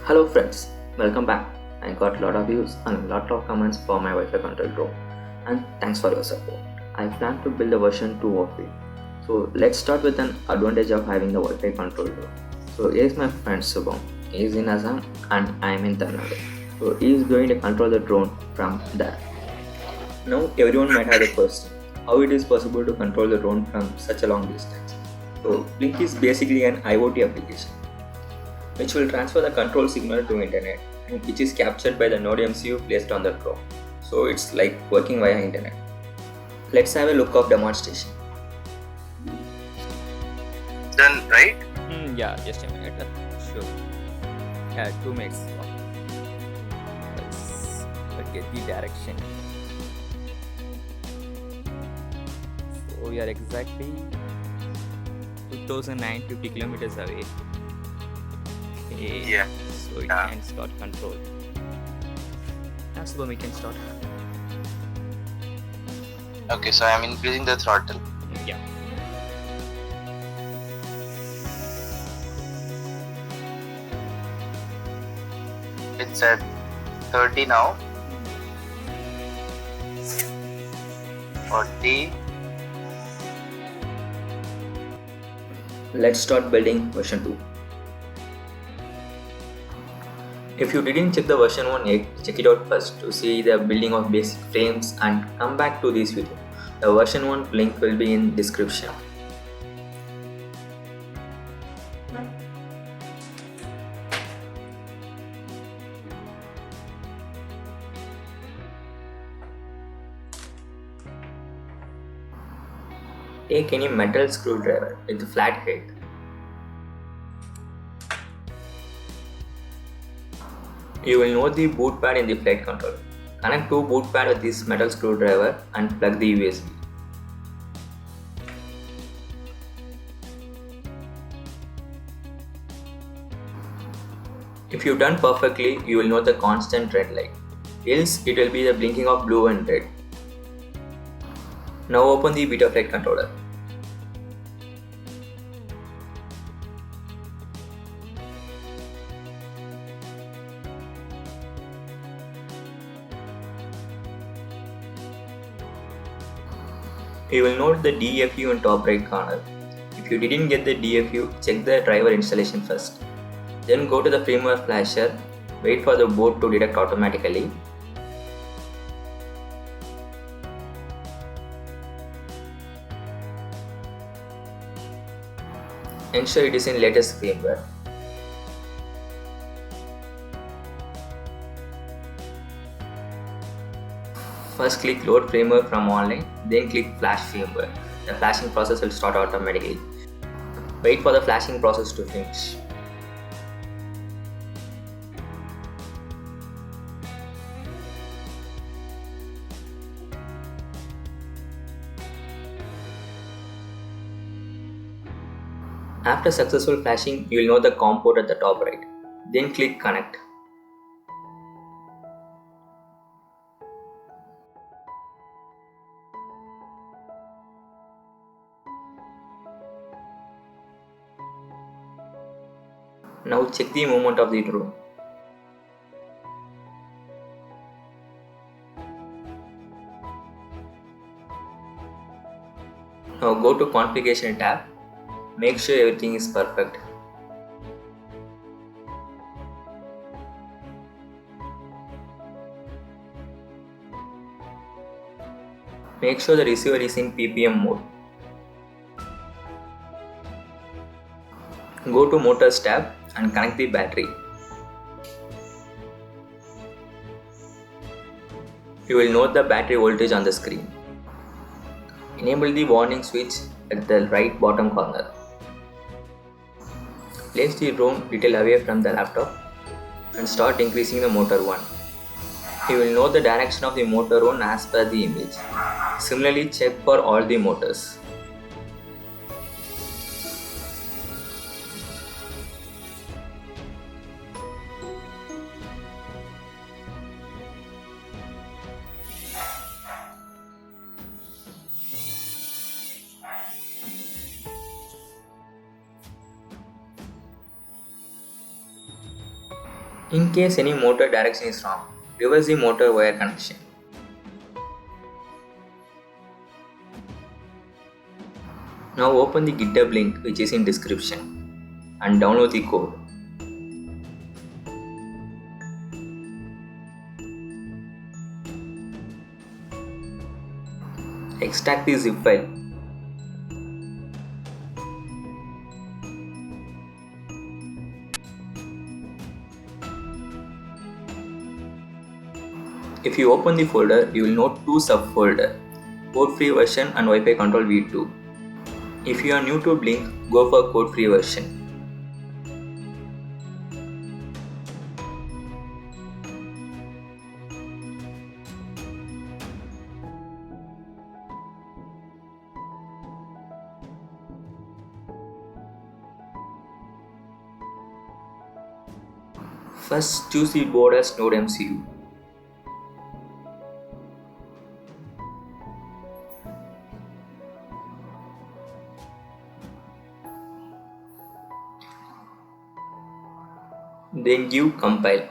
Hello friends, welcome back. I got a lot of views and a lot of comments for my Wi-Fi control drone, and thanks for your support. I plan to build a version 2 of it. So let's start with an advantage of having the Wi-Fi control drone. So here's my friend Subham. He is in Assam and I am in Tamil Nadu. So he is going to control the drone from there. Now everyone might have a question: how it is possible to control the drone from such a long distance? So Blink is basically an IoT application which will transfer the control signal to internet and which is captured by the Node MCU placed on the drone. So it's like working via internet. Let's have a look of demonstration. Done, right? Yeah, just a minute. Sure. Yeah, 2 minutes. Let's get the direction. So we are exactly 2950 kilometers away. Okay. Yeah. So it can start control. Now, Subham, we can start. Okay, so I'm increasing the throttle. Yeah. It's at 30 now. 40. Let's start building version 2. If you didn't check the version 1 yet, check it out first to see the building of basic frames and come back to this video. The version 1 link will be in description. Take any metal screwdriver with a flat head. You will know the boot pad in the flight controller. Connect to boot pad with this metal screwdriver and plug the USB. If you've done perfectly, you will know the constant red light. Else, it will be the blinking of blue and red. Now open the Betaflight controller. You will note the DFU in top right corner. If you didn't get the DFU, check the driver installation first. Then go to the firmware flasher, wait for the board to detect automatically. Ensure it is in latest firmware. First click load firmware from online, then click flash firmware. The flashing process will start automatically. Wait for the flashing process to finish. After successful flashing, you will know the COM port at the top right. Then click connect. Now check the movement of the drone. Now go to configuration tab. Make sure everything is perfect. Make sure the receiver is in PPM mode. Go to motors tab and connect the battery. You will note the battery voltage on the screen. Enable the warning switch at the right bottom corner. Place the drone little away from the laptop and start increasing the motor 1. You will know the direction of the motor 1 as per the image. Similarly, check for all the motors. In case any motor direction is wrong, reverse the motor wire connection. Now open the GitHub link which is in description and download the code. Extract the zip file. If you open the folder, you will note two subfolders, code free version and Wi-Fi control v2. If you are new to Blink, go for code free version. First, choose the board as Node MCU. Then give compile.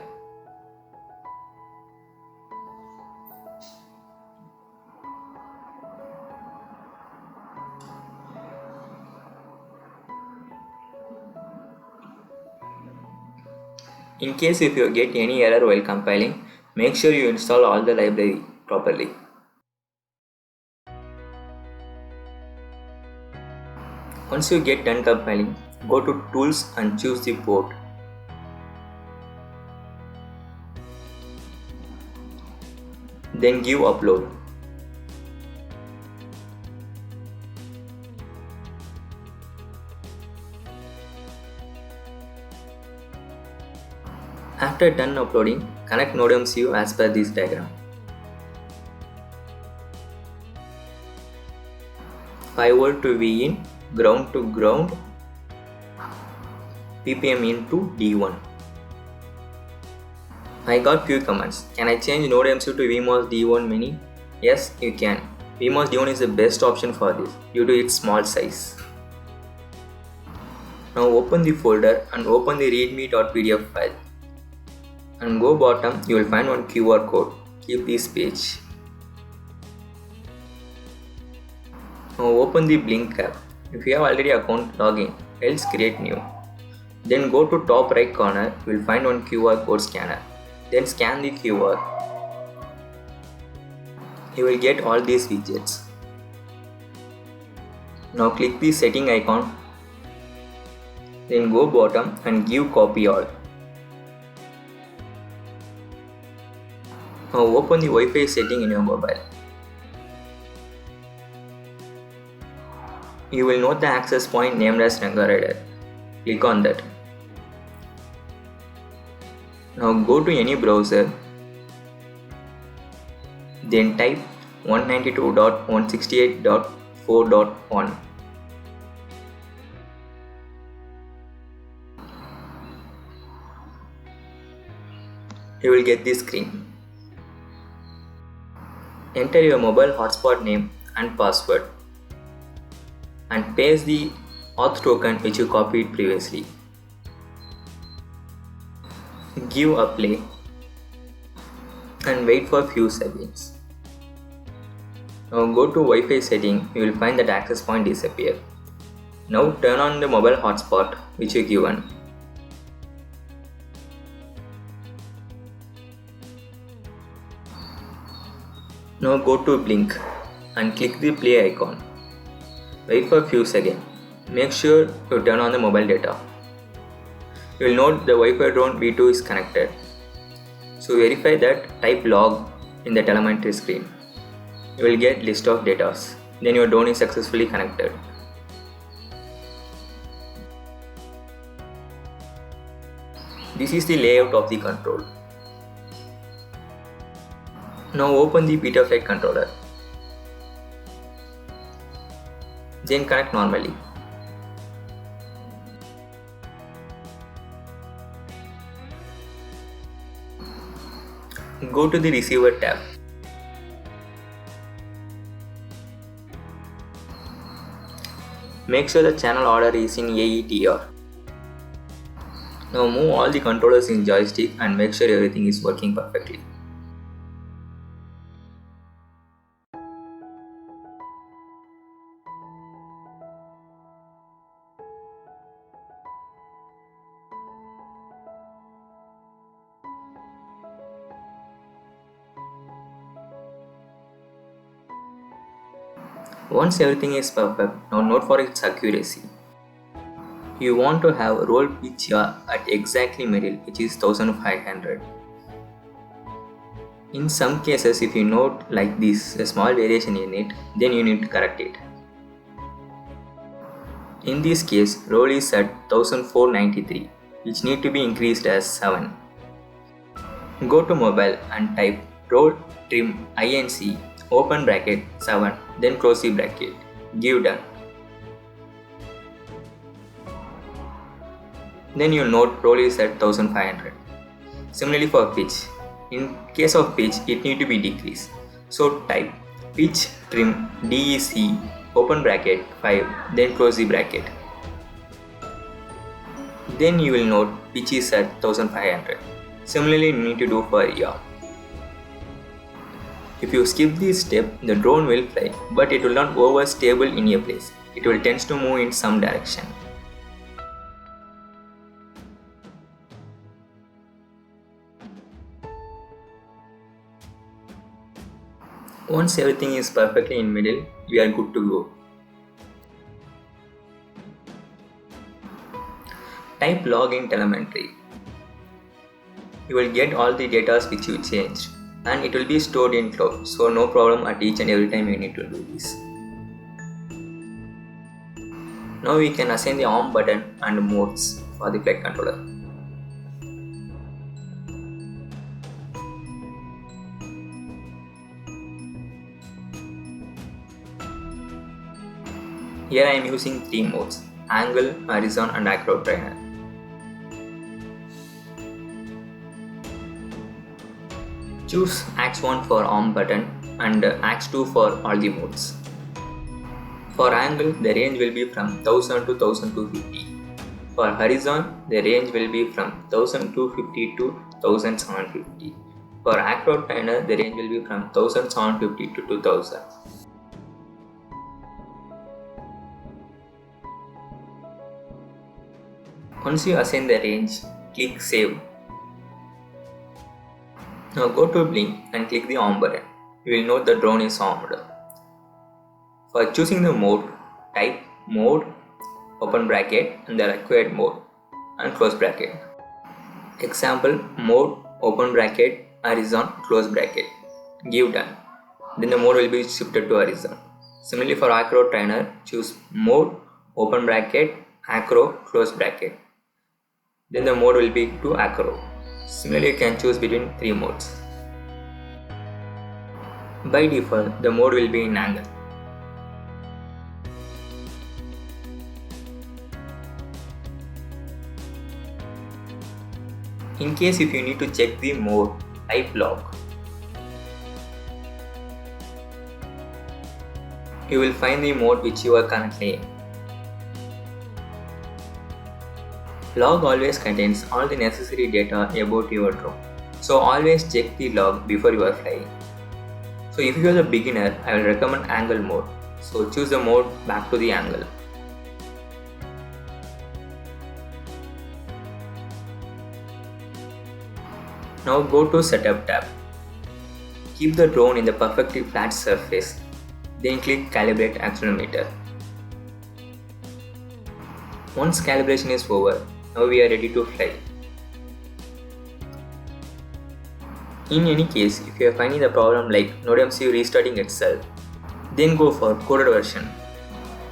In case if you get any error while compiling, make sure you install all the library properly. Once you get done compiling, go to Tools and choose the port. Then give upload. After done uploading, connect Node MCU as per this diagram. 5V to Vin, ground to ground, PPM in to D1. I got few commands. Can I change Node MCU to VMOS D1 mini? Yes, you can. VMOS D1 is the best option for this due to its small size. Now open the folder and open the readme.pdf file. And go bottom, you will find one QR code. Keep this page. Now open the Blink app. If you have already account, log in, else create new. Then go to top right corner, you will find one QR code scanner. Then scan the QR. You will get all these widgets. Now click the setting icon. Then go bottom and give copy all. Now open the Wi-Fi setting in your mobile. You will note the access point named as Rangarider. Click on that. Now go to any browser. Then type 192.168.4.1. You will get this screen. Enter your mobile hotspot name and password and paste the auth token which you copied previously. Give a play and wait for few seconds. Now go to Wi-Fi setting, you will find that access point disappear. Now turn on the mobile hotspot which you given. Now go to Blink and click the play icon. Wait for a few seconds. Make sure you turn on the mobile data. You will note the Wi-Fi drone V2 is connected. So verify that, type log in the telemetry screen. You will get list of data. Then your drone is successfully connected. This is the layout of the control. Now open the Betaflight controller. Then connect normally. Go to the receiver tab. Make sure the channel order is in AETR. Now move all the controllers in joystick and make sure everything is working perfectly. Once everything is perfect, now note for its accuracy. You want to have roll pitch at exactly middle, which is 1500. In some cases, if you note like this, a small variation in it, then you need to correct it. In this case, roll is at 1493, which need to be increased as 7. Go to mobile and type roll trim inc open bracket 7, then close the bracket. Give done. Then you note roll is at 1500. Similarly for pitch. In case of pitch, it need to be decreased. So type pitch trim DEC open bracket 5, then close the bracket. Then you will note pitch is at 1500. Similarly, you need to do for yaw. If you skip this step, the drone will fly, but it will not over stable in a place. It will tend to move in some direction. Once everything is perfectly in middle, we are good to go. Type log in telemetry. You will get all the data which you changed, and it will be stored in cloud, so no problem at each and every time you need to do this. Now we can assign the arm button and modes for the flight controller. Here I am using 3 modes: angle, horizon and acro trainer. Choose Ax1 for arm button and Ax2 for all the modes. For angle, the range will be from 1000 to 1250. For horizon, the range will be from 1250 to 1750. For acro trainer, the range will be from 1750 to 2000. Once you assign the range, click Save. Now go to Blink and click the arm button. You will note the drone is armed. For choosing the mode, type mode, open bracket and the required mode and close bracket. Example, mode, open bracket, horizon, close bracket. Give done. Then the mode will be shifted to horizon. Similarly for acro trainer, choose mode, open bracket, acro, close bracket. Then the mode will be to acro. Similarly, you can choose between 3 modes. By default, the mode will be in angle. In case if you need to check the mode, type log. You will find the mode which you are currently in. Log always contains all the necessary data about your drone. So always check the log before you are flying. So if you are a beginner, I will recommend angle mode. So choose the mode back to the angle. Now go to Setup tab. Keep the drone in the perfectly flat surface. Then click Calibrate Accelerometer. Once calibration is over, now we are ready to fly. In any case, if you are finding the problem like NodeMCU restarting itself, then go for coded version.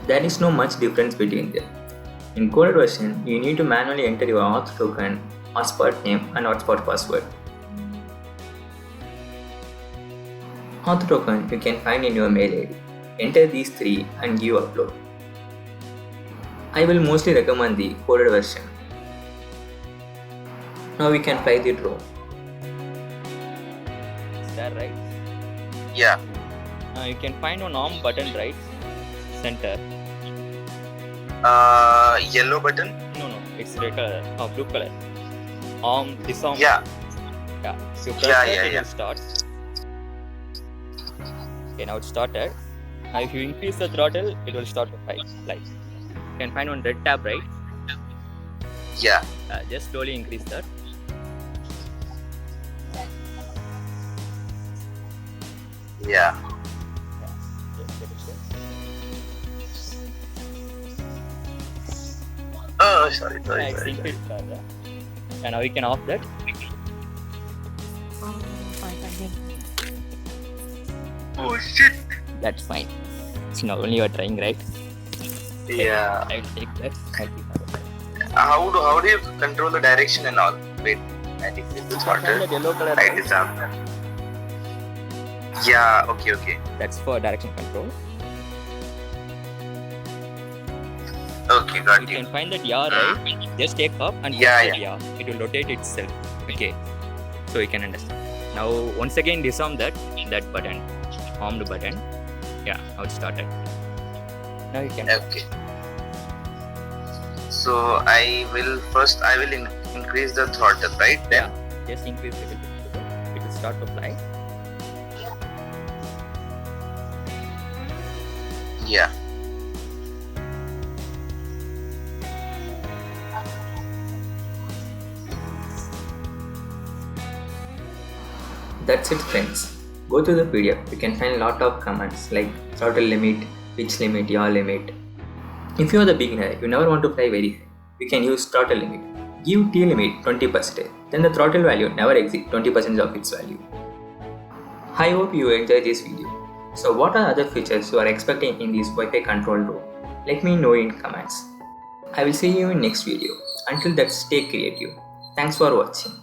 There is no much difference between them. In coded version, you need to manually enter your auth token, hotspot name and hotspot password. Auth token you can find in your mail ID. Enter these 3 and give upload. I will mostly recommend the coded version. Now we can fly the drone. Is that right? Yeah. You can find one arm button right center. Yellow button. No. It's red color or blue color. Arm disarm. Yeah. Yeah. So press Yeah, that, yeah, it yeah. will start. Okay, now it started. Now if you increase the throttle, it will start to fly. Like you can find one red tab, right? Yeah. Just slowly increase that. Yeah. Just let it go. Oh, sorry. Yeah, it's increased. And now you can off that. Oh shit. That's fine. So now only you are trying, right? Yeah. I will take that. I'll keep that. How do you control the direction and all? Wait, I think this is Find throttle. that yellow color. Right, this up. Yeah. Okay. That's for direction control. Okay, got You you. can find that yaw, right? Just take up and Yeah, press that yaw. It will rotate itself. Okay. So you can understand. Now once again disarm that button. Armed button. Yeah, now it started. Now you can Okay. So I will increase the throttle, right? Then just increase a little bit. It will start to fly. yeah. That's it, friends. Go to the PDF. You can find a lot of commands like throttle limit, pitch limit, yaw limit. If you are the beginner, you never want to fly very high, you can use throttle limit. Give T limit 20%, then the throttle value never exceeds 20% of its value. I hope you enjoyed this video. So what are other features you are expecting in this Wi-Fi control room? Let me know in comments. I will see you in next video. Until that, stay creative. Thanks for watching.